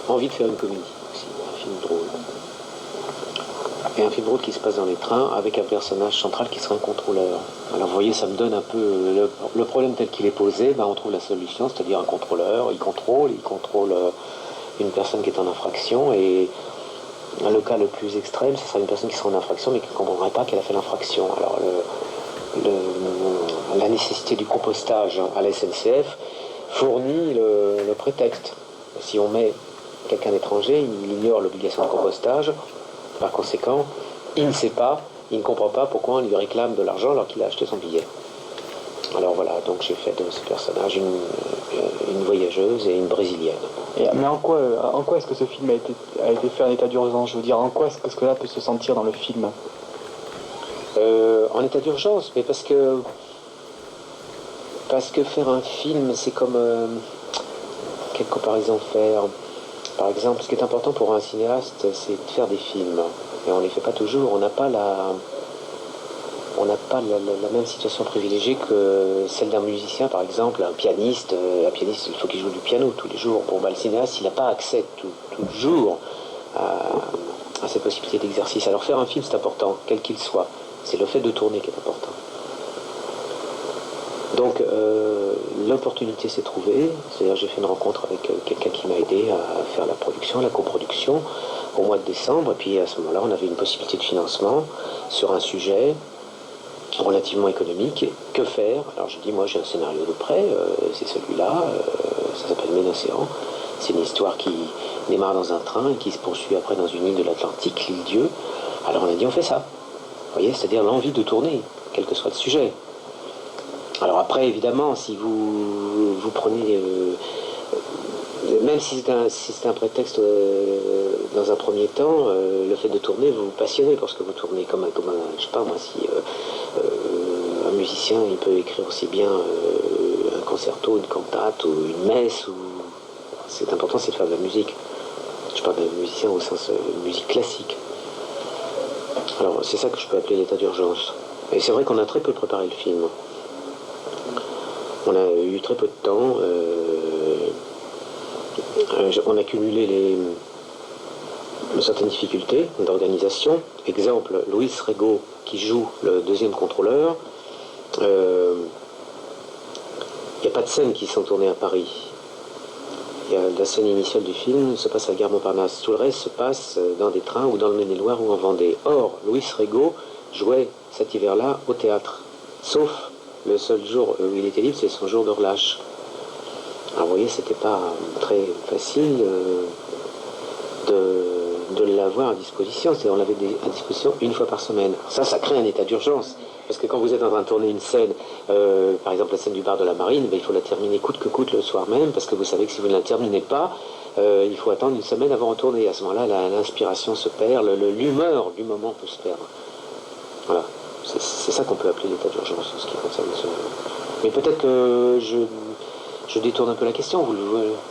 envie de faire une comédie aussi, un film drôle. Et un film drôle qui se passe dans les trains avec un personnage central qui sera un contrôleur. Alors vous voyez, ça me donne un peu le problème tel qu'il est posé, on trouve la solution, c'est-à-dire un contrôleur, il contrôle une personne qui est en infraction, et le cas le plus extrême, ce sera une personne qui sera en infraction mais qui ne comprendrait pas qu'elle a fait l'infraction. Alors la nécessité du compostage à la SNCF fournit le prétexte. Si on met quelqu'un d'étranger, il ignore l'obligation de compostage. Par conséquent, il ne sait pas, il ne comprend pas pourquoi on lui réclame de l'argent alors qu'il a acheté son billet. Alors voilà, donc j'ai fait de ce personnage une voyageuse et une brésilienne. Mais en quoi est-ce que ce film a été fait en état d'urgence? Je veux dire, en quoi est-ce que cela peut se sentir dans le film? En état d'urgence, mais parce que faire un film, c'est comme quelle comparaison faire. Par exemple, ce qui est important pour un cinéaste, c'est de faire des films. Et on ne les fait pas toujours. On n'a pas la même situation privilégiée que celle d'un musicien, par exemple, un pianiste, il faut qu'il joue du piano tous les jours. Bon, le cinéaste, il n'a pas accès toujours à cette possibilité d'exercice. Alors faire un film, c'est important, quel qu'il soit. C'est le fait de tourner qui est important. Donc l'opportunité s'est trouvée, c'est-à-dire j'ai fait une rencontre avec quelqu'un qui m'a aidé à faire la production, la coproduction au mois de décembre, et puis à ce moment-là on avait une possibilité de financement sur un sujet relativement économique. Que faire? Alors je dis, moi j'ai un scénario de prêt, c'est celui-là, ça s'appelle Ménocéan, c'est une histoire qui démarre dans un train et qui se poursuit après dans une île de l'Atlantique, l'île Dieu. Alors on a dit, on fait ça, vous voyez, c'est-à-dire l'envie de tourner, quel que soit le sujet. Alors après, évidemment, si vous prenez, même si c'est un prétexte dans un premier temps, le fait de tourner, vous vous passionnez parce que vous tournez comme un je sais pas moi, si un musicien, il peut écrire aussi bien un concerto, une cantate ou une messe, ou c'est important, c'est de faire de la musique. Je parle d'un musicien au sens musique classique. Alors c'est ça que je peux appeler l'état d'urgence. Et c'est vrai qu'on a très peu préparé le film. On a eu très peu de temps. On a cumulé certaines difficultés d'organisation. Exemple, Luis Rego, qui joue le deuxième contrôleur. Il n'y a pas de scènes qui sont tournées à Paris. La scène initiale du film se passe à Gare Montparnasse. Tout le reste se passe dans des trains ou dans le Maine-et-Loire ou en Vendée. Or, Luis Rego jouait cet hiver-là au théâtre. Sauf le seul jour où il était libre, c'est son jour de relâche. Alors vous voyez, c'était pas très facile de l'avoir à disposition. On l'avait à disposition une fois par semaine. Ça crée un état d'urgence. Parce que quand vous êtes en train de tourner une scène, par exemple la scène du bar de la Marine, il faut la terminer coûte que coûte le soir même, parce que vous savez que si vous ne la terminez pas, il faut attendre une semaine avant de tourner. À ce moment-là, l'inspiration se perd, l'humeur du moment peut se perdre. Voilà. C'est ça qu'on peut appeler l'état d'urgence en ce qui concerne ce... Mais peut-être que je détourne un peu la question,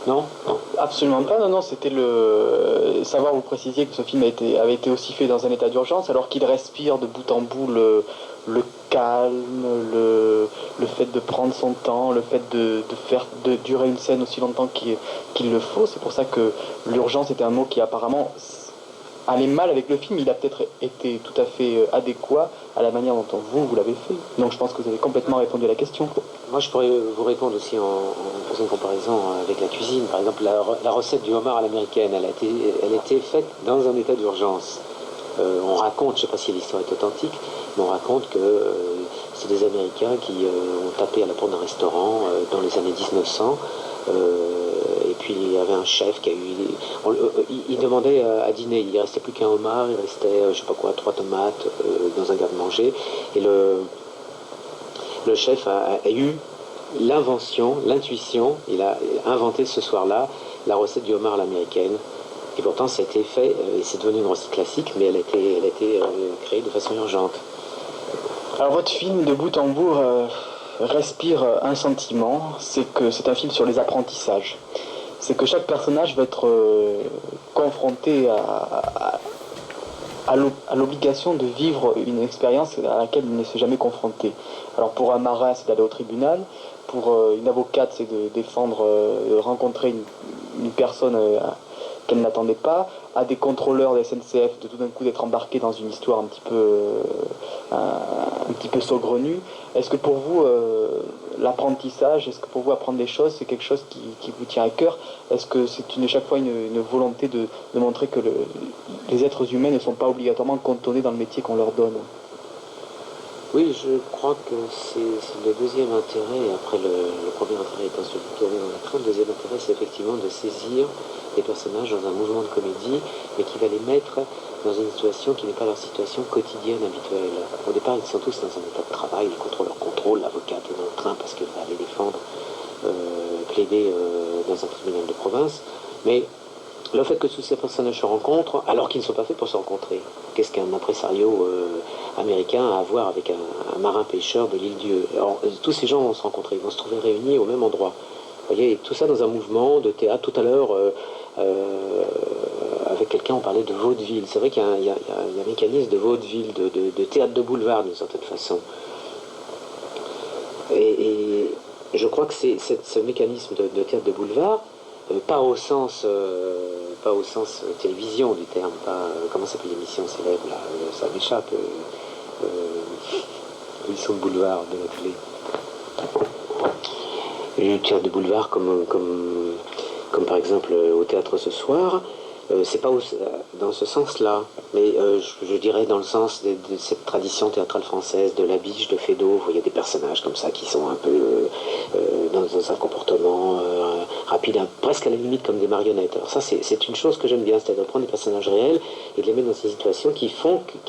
non? Absolument pas, non, c'était savoir, vous précisiez que ce film avait été aussi fait dans un état d'urgence, alors qu'il respire de bout en bout le calme, le fait de prendre son temps, le fait de faire durer une scène aussi longtemps qu'il le faut. C'est pour ça que l'urgence était un mot qui apparemment allait mal avec le film. Il a peut-être été tout à fait adéquat à la manière dont vous l'avez fait. Donc je pense que vous avez complètement répondu à la question. Moi je pourrais vous répondre aussi en faisant une comparaison avec la cuisine. Par exemple, la recette du homard à l'américaine, elle a été faite dans un état d'urgence. On raconte, je ne sais pas si l'histoire est authentique, mais on raconte que c'est des Américains qui ont tapé à la porte d'un restaurant dans les années 1900. Et puis il y avait un chef qui a eu... il demandait à dîner, il ne restait plus qu'un homard, il restait, je sais pas quoi, 3 tomates dans un garde-manger. Et le chef a eu l'intuition, il a inventé ce soir-là la recette du homard à l'américaine. Et pourtant, ça a été fait, et c'est devenu une recette classique, mais elle a été créée de façon urgente. Alors votre film, de bout en bout, respire un sentiment, c'est que c'est un film sur les apprentissages. C'est que chaque personnage va être confronté à l'obligation de vivre une expérience à laquelle il ne s'est jamais confronté. Alors pour un marin, c'est d'aller au tribunal. Pour une avocate, c'est de défendre, de rencontrer une personne qu'elle n'attendait pas, à des contrôleurs de SNCF de tout d'un coup d'être embarqués dans une histoire un petit peu saugrenue. Est-ce que pour vous, l'apprentissage, est-ce que pour vous apprendre des choses, c'est quelque chose qui vous tient à cœur? Est-ce que c'est chaque fois une volonté de montrer que les êtres humains ne sont pas obligatoirement cantonnés dans le métier qu'on leur donne? Oui, je crois que c'est le deuxième intérêt, après le premier intérêt étant celui de tourner dans l'écran, le deuxième intérêt c'est effectivement de saisir les personnages dans un mouvement de comédie, mais qui va les mettre dans une situation qui n'est pas leur situation quotidienne habituelle. Au départ, ils sont tous dans un état de travail, le contrôleur contrôle, l'avocat est dans le train parce qu'il va aller défendre, plaider dans un tribunal de province, mais le fait que tous ces personnages se rencontrent, alors qu'ils ne sont pas faits pour se rencontrer. Qu'est-ce qu'un impresario américain a à voir avec un marin-pêcheur de l'île Dieu? Alors, tous ces gens vont se rencontrer, ils vont se trouver réunis au même endroit. Vous voyez, tout ça dans un mouvement de théâtre. Tout à l'heure, avec quelqu'un, on parlait de vaudeville. C'est vrai qu'il y a un mécanisme de vaudeville, de théâtre de boulevard, d'une certaine façon. Et je crois que c'est ce mécanisme de théâtre de boulevard, pas au sens télévision du terme, pas comment s'appelle l'émission célèbre là, ça m'échappe, l'émission de boulevard de la télé. Le théâtre de boulevard comme par exemple au théâtre ce soir, c'est pas dans ce sens-là, mais je dirais dans le sens de cette tradition théâtrale française, de la biche, de Feydeau, où il y a des personnages comme ça qui sont un peu dans un comportement rapide, presque à la limite comme des marionnettes. Alors ça, c'est une chose que j'aime bien, c'est-à-dire prendre des personnages réels et de les mettre dans ces situations qui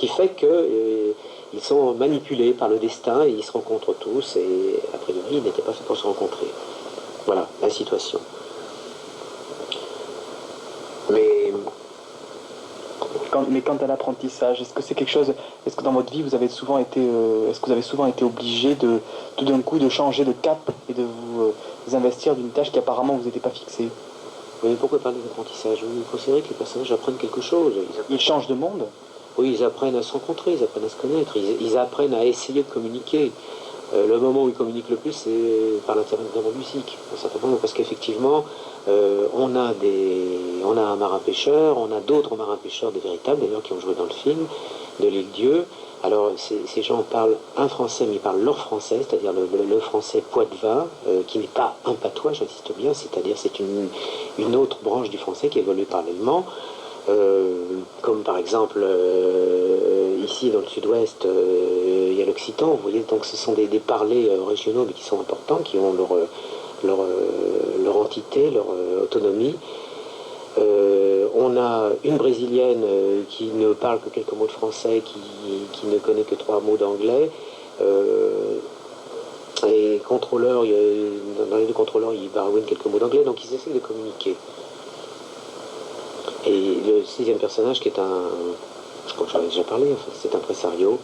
fait que ils sont manipulés par le destin et ils se rencontrent tous et a priori ils n'étaient pas faits pour se rencontrer. Voilà la situation. Mais quant à l'apprentissage, est-ce que c'est quelque chose, est-ce que dans votre vie vous avez souvent été, est-ce que vous avez souvent été obligé de tout d'un coup de changer de cap et de vous investir d'une tâche qui apparemment vous n'était pas fixée? Oui, pourquoi parler d'apprentissage? Vous considérez que les personnages apprennent quelque chose. Ils changent de monde? Oui, ils apprennent à se rencontrer, ils apprennent à se connaître, ils apprennent à essayer de communiquer. Le moment où ils communiquent le plus, c'est par l'intermédiaire de la musique, certainement, parce qu'effectivement, on a un marin-pêcheur, on a d'autres marins-pêcheurs, des véritables d'ailleurs, qui ont joué dans le film, de l'île Dieu. Alors, ces gens parlent un français, mais ils parlent leur français, c'est-à-dire le français poitevin, qui n'est pas un patois, j'insiste bien, c'est-à-dire c'est une autre branche du français qui évolue parallèlement. Comme par exemple ici dans le sud-ouest il y a l'occitan, vous voyez, donc ce sont des parlers régionaux mais qui sont importants, qui ont leur entité, leur autonomie. On a une brésilienne qui ne parle que quelques mots de français, qui ne connaît que 3 mots d'anglais. Et contrôleurs, dans les deux contrôleurs, ils barouinent quelques mots d'anglais, donc ils essaient de communiquer. Et le 6e personnage, qui est je crois que j'en ai déjà parlé, en fait, c'est un impresario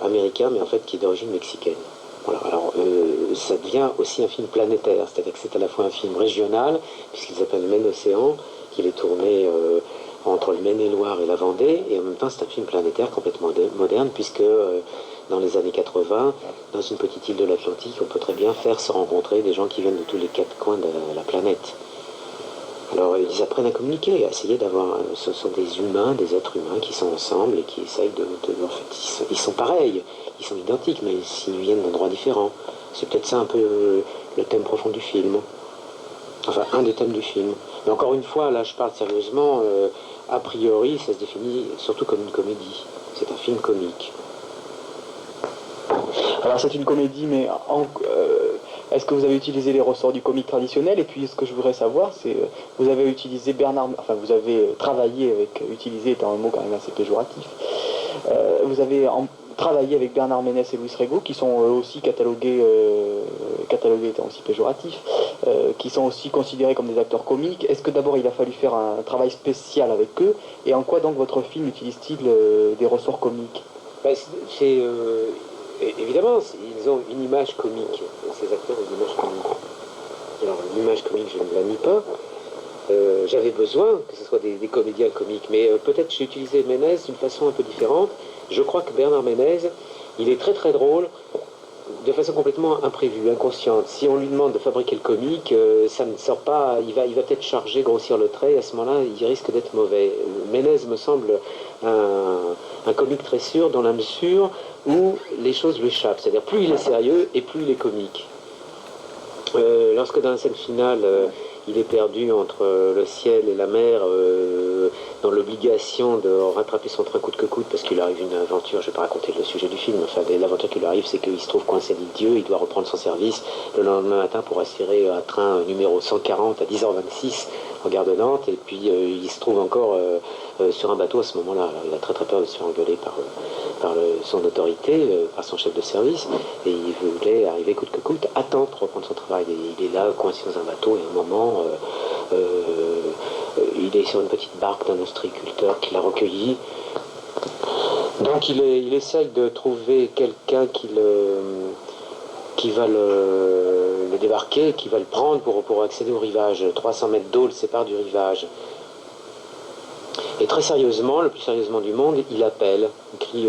américain, mais en fait qui est d'origine mexicaine. Voilà, alors ça devient aussi un film planétaire, c'est-à-dire que c'est à la fois un film régional, puisqu'il s'appelle Maine-Océan, qu'il est tourné entre le Maine-et-Loire et la Vendée, et en même temps c'est un film planétaire complètement moderne, puisque dans les années 80, dans une petite île de l'Atlantique, on peut très bien faire se rencontrer des gens qui viennent de tous les 4 coins de la planète. Alors ils apprennent à communiquer, à essayer d'avoir... Ce sont des humains, des êtres humains qui sont ensemble et qui essayent en fait, ils sont pareils, ils sont identiques, mais s'ils viennent d'endroits différents. C'est peut-être ça un peu le thème profond du film. Enfin, un des thèmes du film. Mais encore une fois, là je parle sérieusement, a priori ça se définit surtout comme une comédie. C'est un film comique. Alors c'est une comédie, mais est-ce que vous avez utilisé les ressorts du comique traditionnel? Et puis ce que je voudrais savoir, c'est vous avez utilisé vous avez travaillé avec, utiliser étant un mot quand même assez péjoratif, vous avez travaillé avec Bernard Ménez et Louis Rego, qui sont aussi catalogués étant aussi péjoratifs, qui sont aussi considérés comme des acteurs comiques. Est-ce que d'abord il a fallu faire un travail spécial avec eux? Et en quoi donc votre film utilise-t-il des ressorts comiques? Évidemment, ils ont une image comique. Ces acteurs ont une image comique. Alors, l'image comique, je ne la nie pas. J'avais besoin que ce soit des comédiens comiques, mais peut-être j'ai utilisé Ménez d'une façon un peu différente. Je crois que Bernard Ménez, il est très très drôle de façon complètement imprévue, inconsciente. Si on lui demande de fabriquer le comique, ça ne sort pas, il va peut-être charger, grossir le trait, et à ce moment-là, il risque d'être mauvais. Ménez me semble un comique très sûr dans la mesure où les choses lui échappent. C'est-à-dire plus il est sérieux et plus il est comique. Lorsque dans la scène finale, il est perdu entre le ciel et la mer, dans l'obligation de rattraper son train coûte que coûte, parce qu'il arrive une aventure, je ne vais pas raconter le sujet du film, enfin l'aventure qui lui arrive, c'est qu'il se trouve coincé à l'île Dieu, il doit reprendre son service le lendemain matin pour assurer un train numéro 140 à 10h26 en gare de Nantes, et puis il se trouve encore sur un bateau à ce moment-là. Alors, il a très très peur de se faire engueuler par son autorité, par son chef de service, et il voulait arriver coûte que coûte à temps pour reprendre son travail. Et il est là, coincé dans un bateau, et à un moment, il est sur une petite barque d'un ostréiculteur qui l'a recueilli. Donc il essaye de trouver quelqu'un qui va le débarquer, qui va le prendre pour accéder au rivage. 300 mètres d'eau le séparent du rivage. Et très sérieusement, le plus sérieusement du monde, il appelle, il crie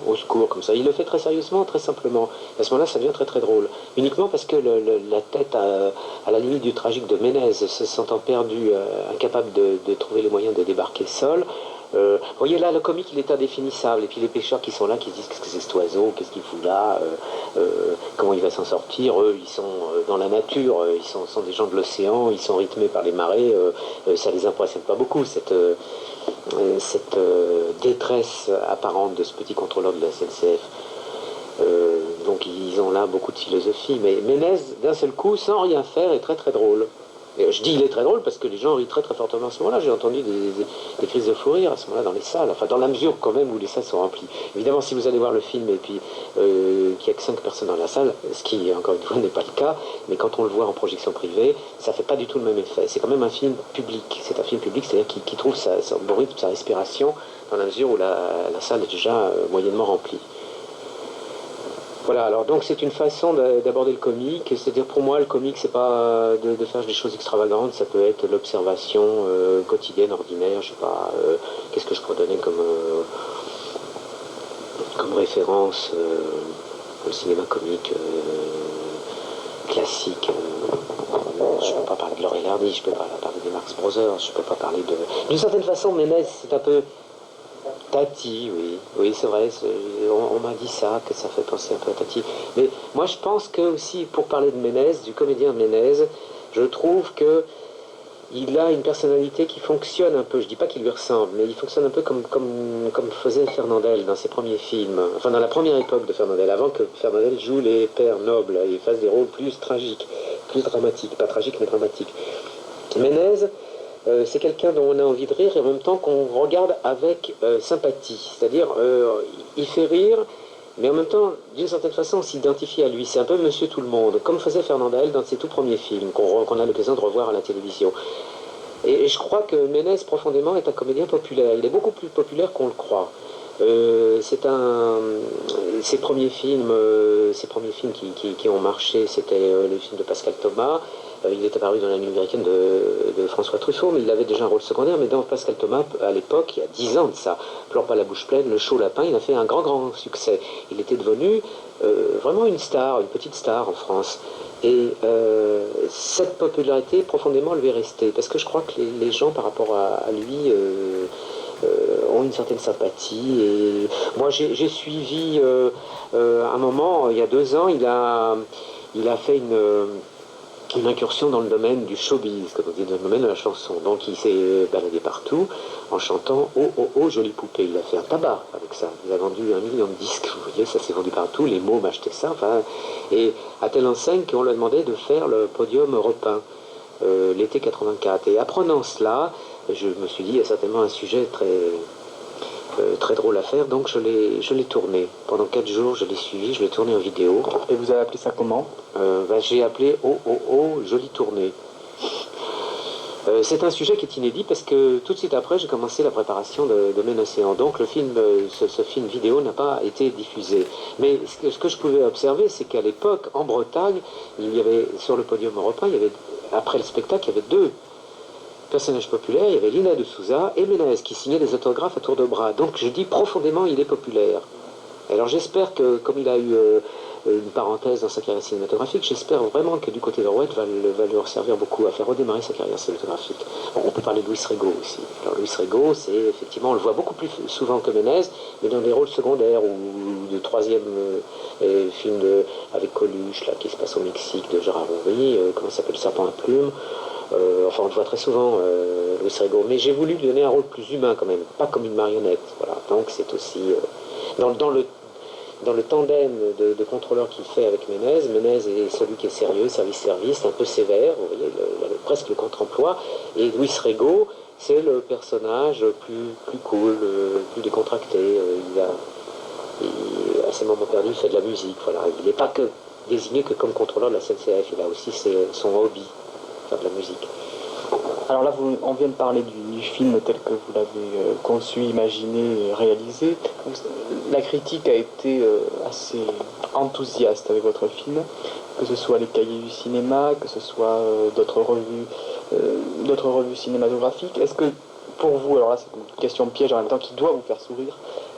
au secours, comme ça. Il le fait très sérieusement, très simplement. Et à ce moment-là, ça devient très très drôle. Uniquement parce que la tête à la limite du tragique de Ménez, se sentant perdu, incapable de trouver les moyens de débarquer seul. Vous voyez là, le comique, il est indéfinissable. Et puis les pêcheurs qui sont là, qui se disent qu'est-ce que c'est cet oiseau, qu'est-ce qu'il fout là, comment il va s'en sortir. Eux, ils sont dans la nature, ils sont des gens de l'océan, ils sont rythmés par les marées. Ça les impressionne pas beaucoup, cette détresse apparente de ce petit contrôleur de la SNCF. Donc ils ont là beaucoup de philosophie. Mais Ménez, d'un seul coup, sans rien faire, est très très drôle. Et je dis il est très drôle parce que les gens rient très très fortement à ce moment-là. J'ai entendu des crises de fou rire à ce moment-là dans les salles, enfin dans la mesure quand même où les salles sont remplies. Évidemment, si vous allez voir le film et puis qu'il n'y a que 5 personnes dans la salle, ce qui encore une fois n'est pas le cas, mais quand on le voit en projection privée, ça fait pas du tout le même effet. C'est quand même un film public. C'est un film public, c'est-à-dire qui trouve son rythme, sa respiration dans la mesure où la salle est déjà moyennement remplie. Voilà, alors donc c'est une façon d'aborder le comique, c'est-à-dire pour moi le comique c'est pas de faire des choses extravagantes, ça peut être l'observation quotidienne, ordinaire, je sais pas, qu'est-ce que je pourrais donner comme référence au cinéma comique classique. Je ne peux pas parler de Laurel et Hardy, je ne peux pas parler des Marx Brothers, je ne peux pas parler de... D'une certaine façon, Ménez, c'est un peu... Tati, oui c'est vrai, on m'a dit ça, que ça fait penser un peu à Tati. Mais moi je pense que aussi, pour parler de Ménez, du comédien Ménez, je trouve que il a une personnalité qui fonctionne un peu, je dis pas qu'il lui ressemble, mais il fonctionne un peu comme faisait Fernandel dans ses premiers films, enfin dans la première époque de Fernandel, avant que Fernandel joue les pères nobles et fasse des rôles plus tragiques, plus dramatiques, pas tragiques mais dramatiques. Ménez, c'est quelqu'un dont on a envie de rire et en même temps qu'on regarde avec sympathie. C'est-à-dire, il fait rire, mais en même temps, d'une certaine façon, on s'identifie à lui. C'est un peu Monsieur Tout-le-Monde, comme faisait Fernandel dans ses tout premiers films, qu'on a l'occasion de revoir à la télévision. Et je crois que Ménez, profondément, est un comédien populaire. Il est beaucoup plus populaire qu'on le croit. Ses premiers films qui ont marché, c'était les films de Pascal Thomas. Il est apparu dans La Nuit américaine de François Truffaut, mais il avait déjà un rôle secondaire. Mais dans Pascal Thomas, à l'époque, il y a 10 ans de ça, Pleure pas la bouche pleine, Le Chaud Lapin, il a fait un grand succès. Il était devenu vraiment une star, une petite star en France. Et cette popularité profondément lui est restée, parce que je crois que les gens par rapport à lui ont une certaine sympathie. Et moi j'ai suivi un moment, il y a 2 ans, il a fait une incursion dans le domaine du showbiz, comme on dit, dans le domaine de la chanson. Donc il s'est baladé partout en chantant « Oh, oh, oh, jolie poupée ». Il a fait un tabac avec ça. Il a vendu 1 million de disques, vous voyez, ça s'est vendu partout, les mômes achetaient ça. Enfin, et à telle enseigne qu'on lui a demandé de faire le podium européen l'été 84. Et apprenant cela, je me suis dit, il y a certainement un sujet très drôle à faire, donc je l'ai tourné. Pendant 4 jours, je l'ai suivi, je l'ai tourné en vidéo. Et vous avez appelé ça comment? J'ai appelé Oh, oh, oh, jolie tournée. C'est un sujet qui est inédit parce que tout de suite après, j'ai commencé la préparation de Main Océan. Donc le film, ce film vidéo n'a pas été diffusé. Mais ce que je pouvais observer, c'est qu'à l'époque, en Bretagne, il y avait, sur le podium européen, après le spectacle, il y avait 2 personnages populaires. Il y avait Lina de Souza et Ménez qui signaient des autographes à tour de bras. Donc je dis profondément, il est populaire. Alors j'espère que, comme il a eu une parenthèse dans sa carrière cinématographique. J'espère vraiment que du côté de Rouet va lui servir beaucoup à faire redémarrer sa carrière cinématographique. Bon, on peut parler de Luis Rego aussi. Alors Luis Rego, c'est effectivement, on le voit beaucoup plus souvent que Ménez, mais dans des rôles secondaires ou de troisième film avec Coluche, là, qui se passe au Mexique, de Gérard Houry, comment ça s'appelle, Serpent à plumes. Enfin, on le voit très souvent, Luis Rego. Mais j'ai voulu lui donner un rôle plus humain quand même, pas comme une marionnette. Voilà. Donc c'est aussi dans le tandem de contrôleurs qu'il fait avec Ménez est celui qui est sérieux, service-service, un peu sévère, vous voyez, presque le contre-emploi. Et Luis Rego, c'est le personnage plus cool, plus décontracté. À ses moments perdus, il fait de la musique. Voilà. Il n'est pas que désigné que comme contrôleur de la SNCF, il a aussi son hobby, faire de la musique. Alors là, on vient de parler du film tel que vous l'avez conçu, imaginé, réalisé. La critique a été assez enthousiaste avec votre film, que ce soit les cahiers du cinéma, que ce soit d'autres revues cinématographiques. Est-ce que pour vous, alors là c'est une question piège en même temps qui doit vous faire sourire,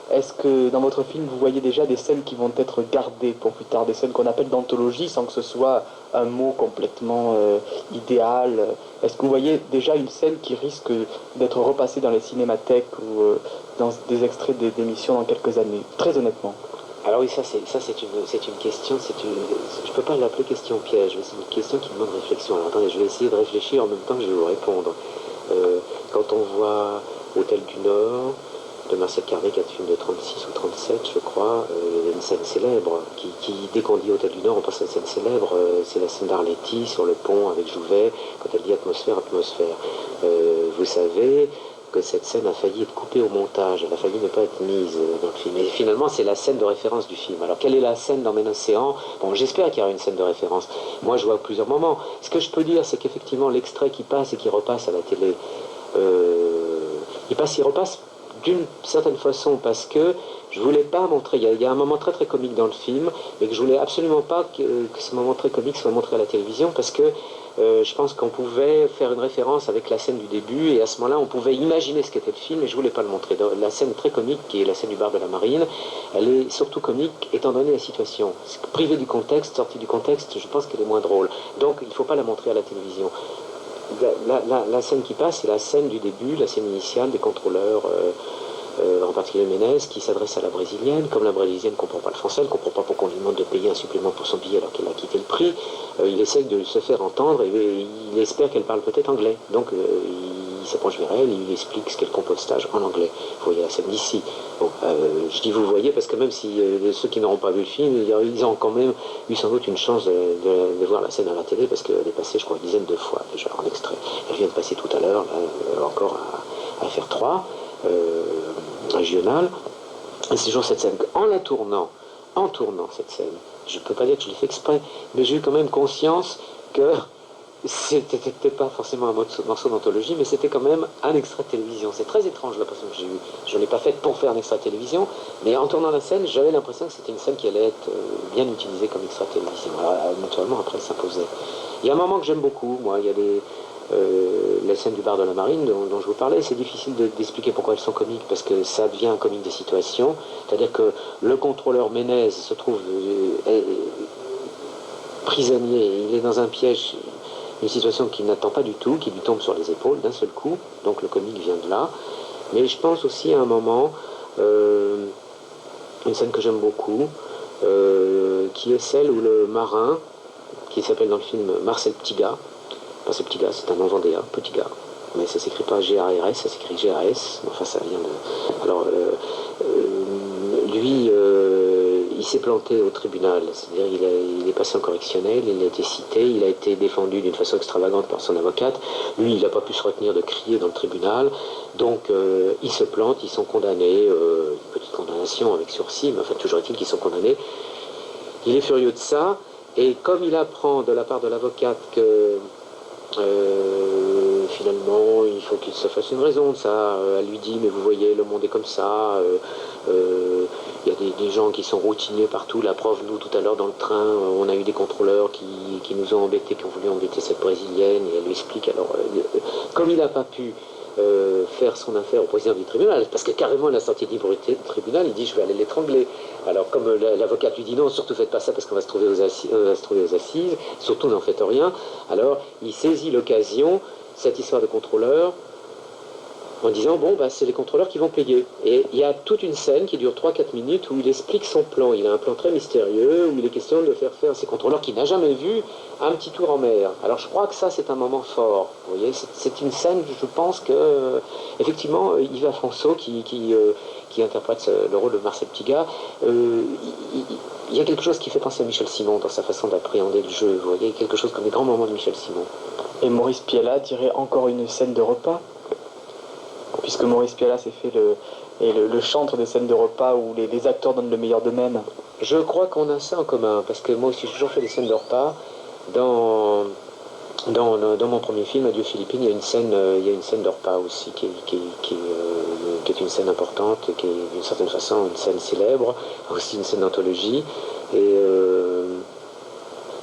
est-ce que dans votre film vous voyez déjà des scènes qui vont être gardées pour plus tard, des scènes qu'on appelle d'anthologie sans que ce soit un mot complètement idéal? Est-ce que vous voyez déjà une scène qui risque d'être repassée dans les cinémathèques ou dans des extraits d'émissions dans quelques années? Très honnêtement. Alors oui, ça c'est une question, je ne peux pas l'appeler question piège, mais c'est une question qui demande réflexion. Alors attendez, je vais essayer de réfléchir en même temps que je vais vous répondre. Quand on voit Hôtel du Nord, de Marcel Carné, qui a un film de 36 ou 37, je crois, il y a une scène célèbre, dès qu'on dit Hôtel du Nord, on pense à une scène célèbre, c'est la scène d'Arletty sur le pont avec Jouvet, quand elle dit atmosphère, atmosphère. Vous savez que cette scène a failli être coupée au montage, elle a failli ne pas être mise dans le film. Et finalement, c'est la scène de référence du film. Alors, quelle est la scène dans Ménocéan? Bon, j'espère qu'il y aura une scène de référence. Moi, je vois à plusieurs moments. Ce que je peux dire, c'est qu'effectivement, l'extrait qui passe et qui repasse à la télé, il repasse d'une certaine façon parce que je voulais pas montrer, il y a un moment très très comique dans le film, mais que je voulais absolument pas que ce moment très comique soit montré à la télévision parce que je pense qu'on pouvait faire une référence avec la scène du début et à ce moment-là on pouvait imaginer ce qu'était le film et je voulais pas le montrer. La scène très comique qui est la scène du bar de la Marine, elle est surtout comique étant donné la situation. Privée du contexte, sortie du contexte, je pense qu'elle est moins drôle. Donc il ne faut pas la montrer à la télévision. La scène qui passe, c'est la scène du début, la scène initiale des contrôleurs, en particulier Ménez, qui s'adresse à la Brésilienne. Comme la Brésilienne ne comprend pas le français, elle ne comprend pas pourquoi on lui demande de payer un supplément pour son billet alors qu'elle a quitté le prix, il essaie de se faire entendre et il espère qu'elle parle peut-être anglais. Donc il s'approche vers elle, il lui explique ce qu'est le compostage en anglais. Vous voyez la scène d'ici. Bon, je dis vous voyez parce que même si ceux qui n'auront pas vu le film, ils ont quand même eu sans doute une chance de voir la scène à la télé parce qu'elle est passée, je crois, une dizaine de fois déjà en extrait. Elle vient de passer tout à l'heure, encore à FR3, régional. Et c'est toujours cette scène. En tournant cette scène, je ne peux pas dire que je l'ai fait exprès, mais j'ai eu quand même conscience que c'était peut-être pas forcément un morceau d'anthologie, mais c'était quand même un extrait de télévision. C'est très étrange l'impression que j'ai eue. Je ne l'ai pas faite pour faire un extrait de télévision, mais en tournant la scène, j'avais l'impression que c'était une scène qui allait être bien utilisée comme extrait de télévision. Alors, naturellement, après, elle s'imposait. Il y a un moment que j'aime beaucoup, moi, il y a la scène du bar de la Marine dont je vous parlais, c'est difficile d'expliquer pourquoi elles sont comiques, parce que ça devient un comique des situations. C'est-à-dire que le contrôleur Ménez se trouve prisonnier, il est dans un piège, une situation qu'il n'attend pas du tout, qui lui tombe sur les épaules d'un seul coup, donc le comique vient de là. Mais je pense aussi à un moment, une scène que j'aime beaucoup, qui est celle où le marin, qui s'appelle dans le film Marcel Petit-Gars, Marcel Petit-Gars, c'est un nom vendéen, Petit Gars, mais ça s'écrit pas G-A-R-S, ça s'écrit G-A-S, enfin ça vient de... Alors, lui, il s'est planté au tribunal, c'est-à-dire il est passé en correctionnel, il a été cité, il a été défendu d'une façon extravagante par son avocate, lui il n'a pas pu se retenir de crier dans le tribunal, donc il se plante, ils sont condamnés, une petite condamnation avec sursis, mais enfin toujours est-il qu'ils sont condamnés, il est furieux de ça, et comme il apprend de la part de l'avocate que finalement il faut qu'il se fasse une raison de ça, elle lui dit mais vous voyez le monde est comme ça, il y a des gens qui sont routiniers partout, la preuve nous tout à l'heure dans le train on a eu des contrôleurs qui nous ont embêtés, qui ont voulu embêter cette brésilienne et elle lui explique alors comme il n'a pas pu faire son affaire au président du tribunal, parce que carrément, à la sortie du tribunal, il dit je vais aller l'étrangler. Alors comme l'avocate lui dit non, surtout faites pas ça parce qu'on va se trouver aux assises, surtout n'en faites rien, alors il saisit l'occasion, cette histoire de contrôleur, en disant bon bah c'est les contrôleurs qui vont payer. Et il y a toute une scène qui dure 3-4 minutes où il explique son plan. Il a un plan très mystérieux où il est question de faire ces contrôleurs qu'il n'a jamais vu un petit tour en mer. Alors je crois que ça c'est un moment fort. Vous voyez, c'est une scène, je pense que effectivement Yves Alfonso qui interprète le rôle de Marcel Pigat, il y a quelque chose qui fait penser à Michel Simon dans sa façon d'appréhender le jeu. Vous voyez, quelque chose comme les grands moments de Michel Simon. Et Maurice Pialat dirait encore une scène de repas, puisque Maurice Pialat s'est fait le chantre des scènes de repas où les acteurs donnent le meilleur d'eux-mêmes. Je crois qu'on a ça en commun, parce que moi aussi j'ai toujours fait des scènes de repas. Dans mon premier film, Adieu Philippines, il y a une scène de repas aussi qui est une scène importante, qui est d'une certaine façon une scène célèbre, aussi une scène d'anthologie. Et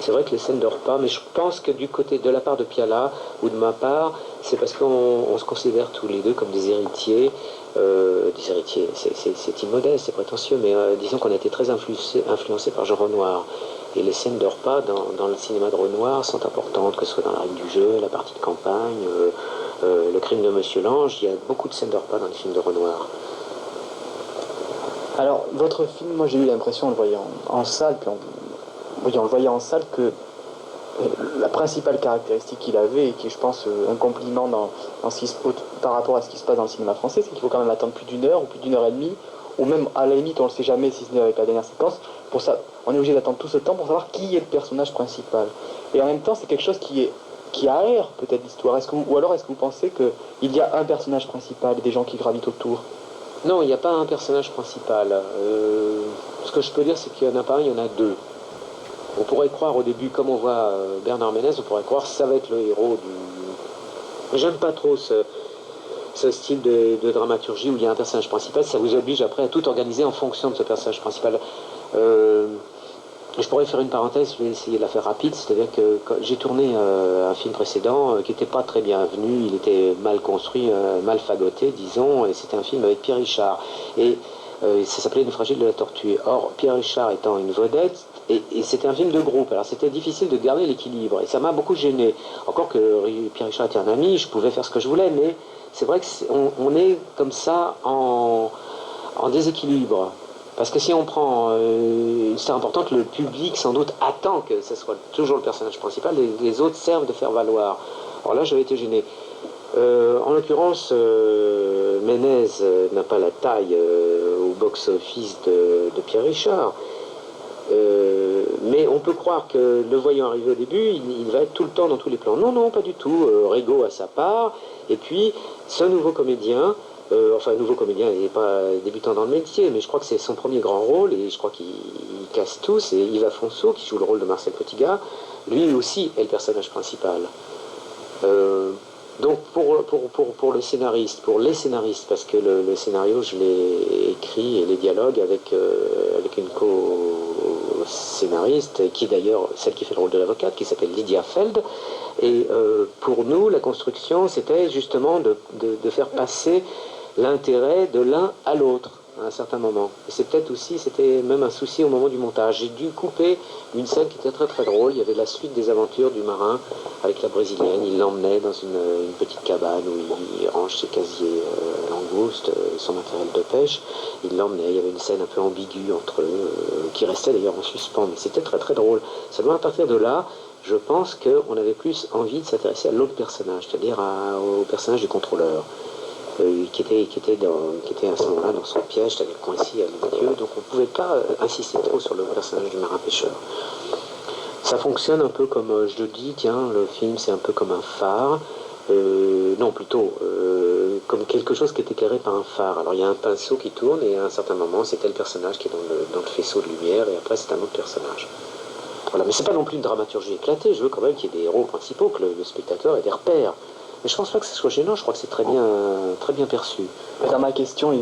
c'est vrai que les scènes de repas, mais je pense que du côté de la part de Pialat ou de ma part, c'est parce qu'on se considère tous les deux comme des héritiers. Des héritiers, c'est immodeste, c'est prétentieux, mais disons qu'on a été très influencés par Jean Renoir. Et les scènes de repas dans le cinéma de Renoir sont importantes, que ce soit dans la règle du jeu, la partie de campagne, le crime de Monsieur Lange. Il y a beaucoup de scènes de repas dans les films de Renoir. Alors, votre film, moi j'ai eu l'impression, en le voyant en salle, en le voyant en salle, que la principale caractéristique qu'il avait, et qui est, je pense, un compliment par rapport à ce qui se passe dans le cinéma français, c'est qu'il faut quand même attendre plus d'une heure ou plus d'une heure et demie, ou même à la limite, on ne le sait jamais si ce n'est avec la dernière séquence. Pour ça, on est obligé d'attendre tout ce temps pour savoir qui est le personnage principal. Et en même temps, c'est quelque chose qui aère peut-être l'histoire. Ou alors est-ce que vous pensez qu'il y a un personnage principal et des gens qui gravitent autour? Non, il n'y a pas un personnage principal. Ce que je peux dire, c'est qu'il n'y en a pas un, il y en a deux. On pourrait croire au début, comme on voit Bernard Ménez, on pourrait croire que ça va être le héros du... J'aime pas trop ce style de dramaturgie où il y a un personnage principal, ça vous oblige après à tout organiser en fonction de ce personnage principal. Je pourrais faire une parenthèse, je vais essayer de la faire rapide, c'est-à-dire que j'ai tourné un film précédent qui n'était pas très bienvenu, il était mal construit, mal fagoté, disons, et c'était un film avec Pierre Richard. Et ça s'appelait Une fragile de la tortue. Or, Pierre Richard étant une vedette, et c'était un film de groupe, alors c'était difficile de garder l'équilibre, et ça m'a beaucoup gêné. Encore que Pierre Richard était un ami, je pouvais faire ce que je voulais, mais c'est vrai qu'on est comme ça en déséquilibre. Parce que si on prend... c'est important que le public, sans doute, attend que ce soit toujours le personnage principal, et les autres servent de faire valoir. Alors là, j'avais été gêné. En l'occurrence, Ménez n'a pas la taille au box-office de Pierre Richard. Mais on peut croire que le voyant arriver au début, il va être tout le temps dans tous les plans. Non, non, pas du tout. Rigaud a sa part. Et puis, ce nouveau comédien... nouveau comédien, il n'est pas débutant dans le métier, mais je crois que c'est son premier grand rôle, et je crois qu'il casse tout, c'est Yves Alfonso, qui joue le rôle de Marcel Petigat, lui aussi est le personnage principal. Donc pour le scénariste, pour les scénaristes, parce que le scénario, je l'ai écrit, et les dialogues avec une co-scénariste, qui est d'ailleurs celle qui fait le rôle de l'avocate, qui s'appelle Lydia Feld, et pour nous, la construction, c'était justement de faire passer l'intérêt de l'un à l'autre à un certain moment. Et c'est peut-être aussi, c'était même un souci au moment du montage. J'ai dû couper une scène qui était très très drôle. Il y avait la suite des aventures du marin avec la brésilienne. Il l'emmenait dans une petite cabane où il range ses casiers langoustes, son matériel de pêche. Il l'emmenait. Il y avait une scène un peu ambiguë entre eux, qui restait d'ailleurs en suspens. Mais c'était très très drôle. Seulement à partir de là, je pense qu'on avait plus envie de s'intéresser à l'autre personnage, c'est-à-dire au personnage du contrôleur. Qui était à ce moment-là dans son piège, avec coincé à milieu, donc on ne pouvait pas insister trop sur le personnage du marin-pêcheur. Ça fonctionne un peu comme, je le dis, tiens, le film c'est un peu comme un phare, non plutôt, comme quelque chose qui est éclairé par un phare. Alors il y a un pinceau qui tourne, et à un certain moment c'est tel personnage qui est dans le faisceau de lumière, et après c'est un autre personnage. Voilà, mais c'est pas non plus une dramaturgie éclatée, je veux quand même qu'il y ait des héros principaux, que le spectateur ait des repères. Mais je pense pas que ce soit gênant, je crois que c'est très bien perçu. Dans ma question, il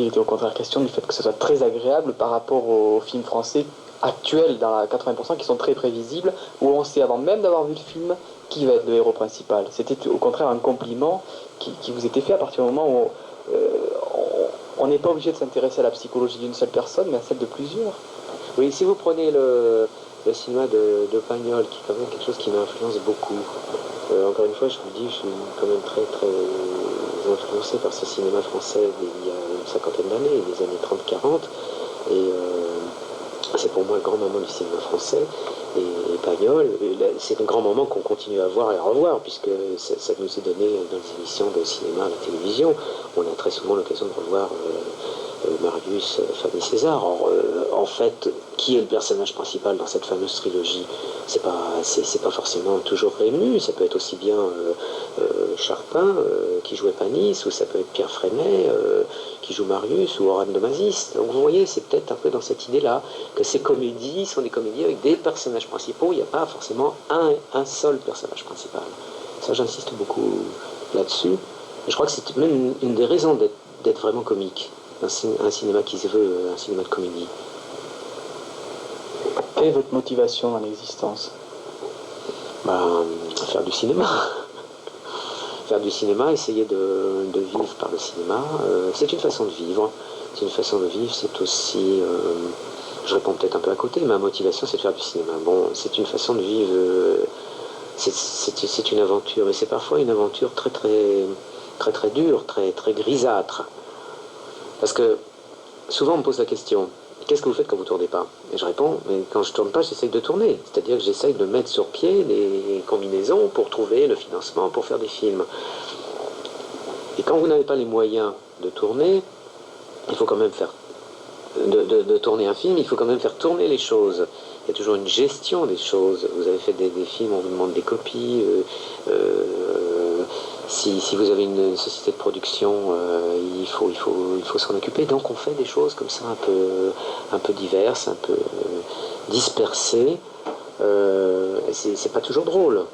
était au contraire question du fait que ce soit très agréable par rapport aux films français actuels, dans la 80%, qui sont très prévisibles, où on sait avant même d'avoir vu le film qui va être le héros principal. C'était au contraire un compliment qui vous était fait à partir du moment où on n'est pas obligé de s'intéresser à la psychologie d'une seule personne, mais à celle de plusieurs. Oui, si vous prenez le cinéma de Pagnol, qui est quand même quelque chose qui m'influence beaucoup, encore une fois, je vous le dis, je suis quand même très très influencé par ce cinéma français d'il y a une cinquantaine d'années, des années 30-40, et c'est pour moi le grand moment du cinéma français. Et Pagnol, c'est un grand moment qu'on continue à voir et à revoir, puisque ça nous est donné dans les émissions de cinéma à la télévision. On a très souvent l'occasion de revoir Marius, Fanny César. Or, en fait, qui est le personnage principal dans cette fameuse trilogie? C'est pas forcément toujours Rému, ça peut être aussi bien Charpin qui jouait Panis, ou ça peut être Pierre Freinet qui joue Marius, ou Oran de Mazis. Donc vous voyez, c'est peut-être un peu dans cette idée-là que ces comédies sont des comédies avec des personnages principaux, il n'y a pas forcément un seul personnage principal. Ça, j'insiste beaucoup là-dessus. Je crois que c'est même une des raisons d'être vraiment comique. Un cinéma qui se veut un cinéma de comédie. Quelle est votre motivation dans l'existence? Faire du cinéma. Faire du cinéma, essayer de vivre par le cinéma, c'est une façon de vivre. C'est une façon de vivre, c'est aussi... je réponds peut-être un peu à côté, ma motivation c'est de faire du cinéma. Bon, c'est une façon de vivre, c'est une aventure, et c'est parfois une aventure très très très très dure, très très grisâtre. Parce que souvent on me pose la question, qu'est-ce que vous faites quand vous ne tournez pas? Et je réponds, mais quand je ne tourne pas, j'essaye de tourner. C'est-à-dire que j'essaye de mettre sur pied des combinaisons pour trouver le financement pour faire des films. Et quand vous n'avez pas les moyens de tourner, il faut quand même faire de tourner un film, il faut quand même faire tourner les choses. Il y a toujours une gestion des choses. Vous avez fait des films, on vous demande des copies. Si vous avez une société de production, il faut s'en occuper. Donc on fait des choses comme ça un peu diverses, un peu dispersées. C'est pas toujours drôle.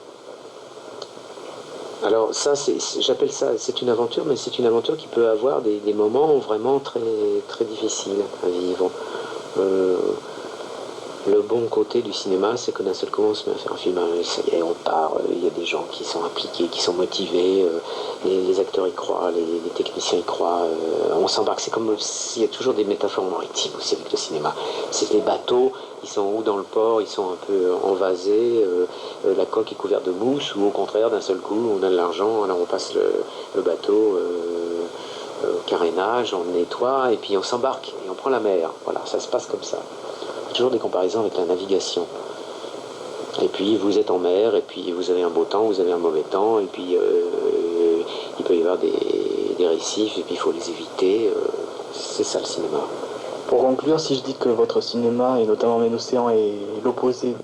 Alors ça, j'appelle ça, c'est une aventure, mais c'est une aventure qui peut avoir des moments vraiment très, très difficiles à vivre. Le bon côté du cinéma, c'est que d'un seul coup, on se met à faire un film, ça y est, on part, il y a des gens qui sont impliqués, qui sont motivés, les acteurs y croient, les techniciens y croient, on s'embarque. C'est comme s'il y a toujours des métaphores maritimes aussi avec le cinéma. C'est les bateaux, ils sont où dans le port, ils sont un peu envasés, la coque est couverte de mousse, ou au contraire, d'un seul coup, on a de l'argent, alors on passe le bateau au carénage, on le nettoie, et puis on s'embarque, et on prend la mer. Voilà, ça se passe comme ça. Toujours des comparaisons avec la navigation. Et puis vous êtes en mer, et puis vous avez un beau temps, vous avez un mauvais temps, et puis il peut y avoir des récifs, et puis il faut les éviter. C'est ça le cinéma. Pour conclure, si je dis que votre cinéma, et notamment Ménocéan, est l'opposé